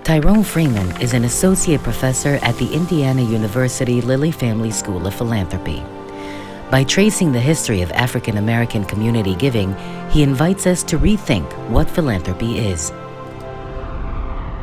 Tyrone Freeman is an associate professor at the Indiana University Lilly Family School of Philanthropy. By tracing the history of African American community giving, he invites us to rethink what philanthropy is.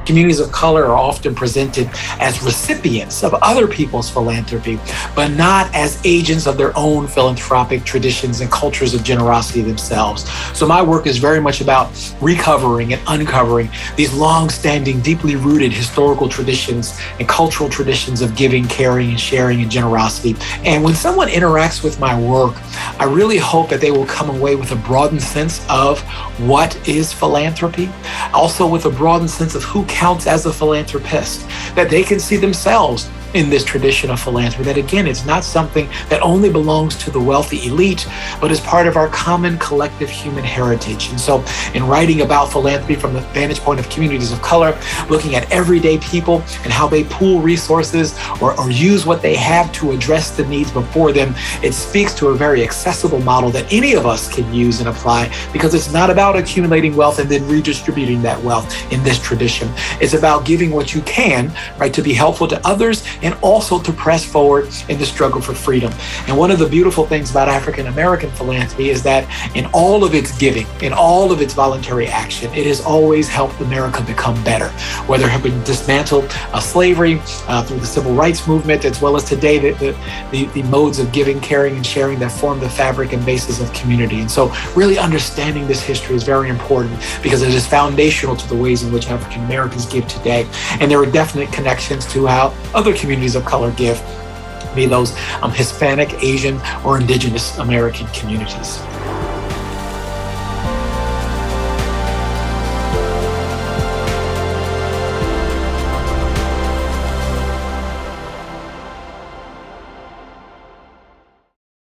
Communities of color are often presented as recipients of other people's philanthropy, but not as agents of their own philanthropic traditions and cultures of generosity themselves. So my work is very much about recovering and uncovering these long-standing, deeply rooted historical traditions and cultural traditions of giving, caring, and sharing and generosity. And when someone interacts with my work, I really hope that they will come away with a broadened sense of what is philanthropy, also with a broadened sense of who counts as a philanthropist, that they can see themselves in this tradition of philanthropy, that again, it's not something that only belongs to the wealthy elite, but is part of our common collective human heritage. And so in writing about philanthropy from the vantage point of communities of color, looking at everyday people and how they pool resources or use what they have to address the needs before them, it speaks to a very accessible model that any of us can use and apply, because it's not about accumulating wealth and then redistributing that wealth in this tradition. It's about giving what you can, right, to be helpful to others and also to press forward in the struggle for freedom. And one of the beautiful things about African American philanthropy is that in all of its giving, in all of its voluntary action, it has always helped America become better, whether it had been dismantled slavery through the civil rights movement, as well as today the modes of giving, caring, and sharing that form the fabric and basis of community. And so really understanding this history is very important, because it is foundational to the ways in which African Americans give today. And there are definite connections to how other communities of color give, be those Hispanic, Asian, or Indigenous American communities.